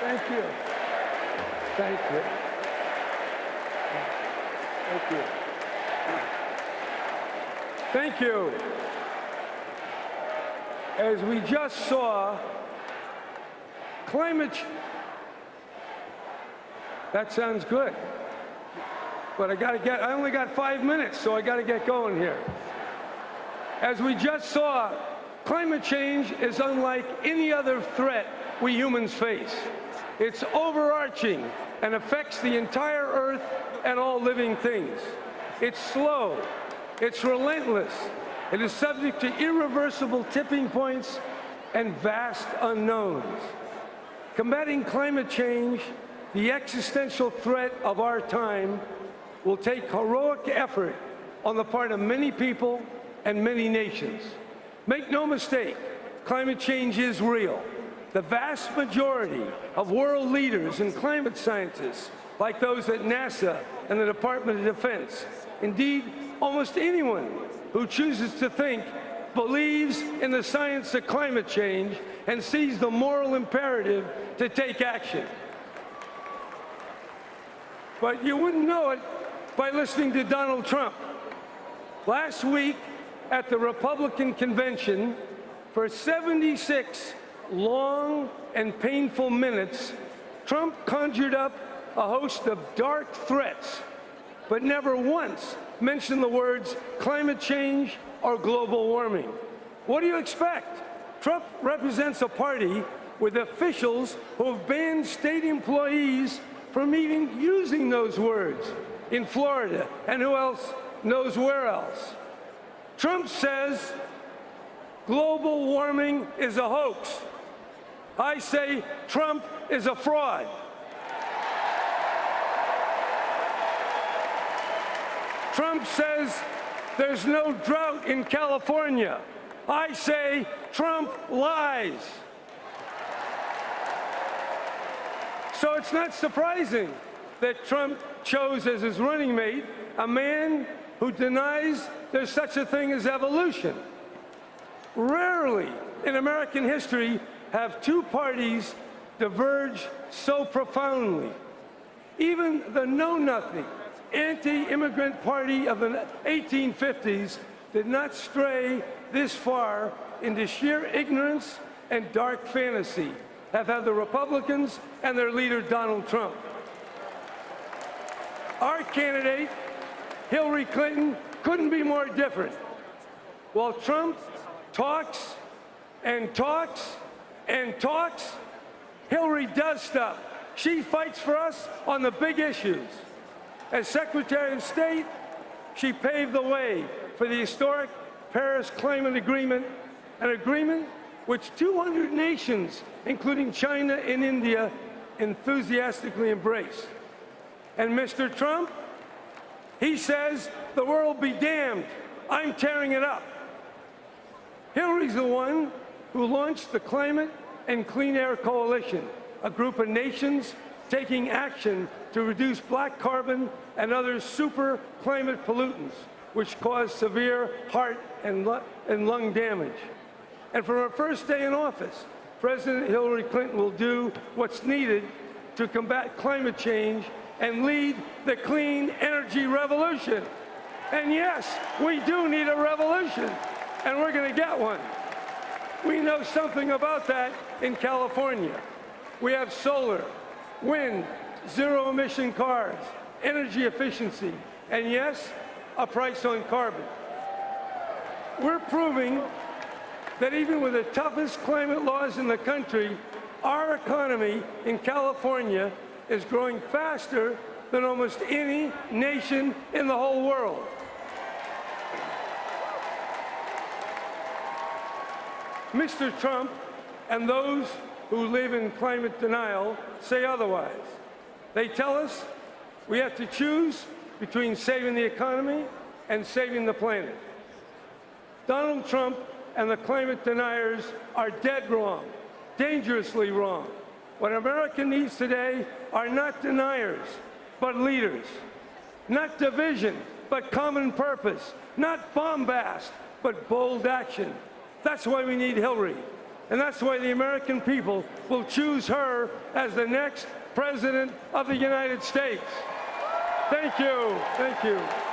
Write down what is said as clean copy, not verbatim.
Thank you. Thank you. Thank you. Thank you. As we just saw, that sounds good. But I only got 5 minutes, so I got to get going here. As we just saw, climate change is unlike any other threat we humans face. It's overarching and affects the entire Earth and all living things. It's slow, it's relentless, it is subject to irreversible tipping points and vast unknowns. Combating climate change, the existential threat of our time, will take heroic effort on the part of many people and many nations. Make no mistake, climate change is real. The vast majority of world leaders and climate scientists, like those at NASA and the Department of Defense, indeed, almost anyone who chooses to think, believes in the science of climate change and sees the moral imperative to take action. But you wouldn't know it by listening to Donald Trump. Last week at the Republican convention, for 76 long and painful minutes, Trump conjured up a host of dark threats, but never once mentioned the words climate change or global warming. What do you expect? Trump represents a party with officials who have banned state employees from even using those words in Florida, and who else knows where else. Trump says global warming is a hoax. I say Trump is a fraud. Trump says there's no drought in California. I say Trump lies. So it's not surprising that Trump chose as his running mate a man who denies there's such a thing as evolution. Rarely in American history have two parties diverged so profoundly. Even the know-nothing, anti-immigrant party of the 1850s did not stray this far into sheer ignorance and dark fantasy, have had the Republicans and their leader, Donald Trump. Our candidate, Hillary Clinton, couldn't be more different. While Trump talks and talks and talks, Hillary does stuff. She fights for us on the big issues. As Secretary of State, she paved the way for the historic Paris Climate Agreement, an agreement which 200 nations, including China and India, enthusiastically embraced. And Mr. Trump, he says, the world be damned, I'm tearing it up. Hillary's the one who launched the Climate and Clean Air Coalition, a group of nations taking action to reduce black carbon and other super climate pollutants, which cause severe heart and lung damage. And from her first day in office, President Hillary Clinton will do what's needed to combat climate change and lead the clean energy revolution. And yes, we do need a revolution, and we're going to get one. We know something about that in California. We have solar, wind, zero-emission cars, energy efficiency, and yes, a price on carbon. We're proving that even with the toughest climate laws in the country, our economy in California is growing faster than almost any nation in the whole world. Mr. Trump and those who live in climate denial say otherwise. They tell us we have to choose between saving the economy and saving the planet. Donald Trump and the climate deniers are dead wrong, dangerously wrong. What America needs today are not deniers, but leaders. Not division, but common purpose. Not bombast, but bold action. That's why we need Hillary. And that's why the American people will choose her as the next President of the United States. Thank you. Thank you.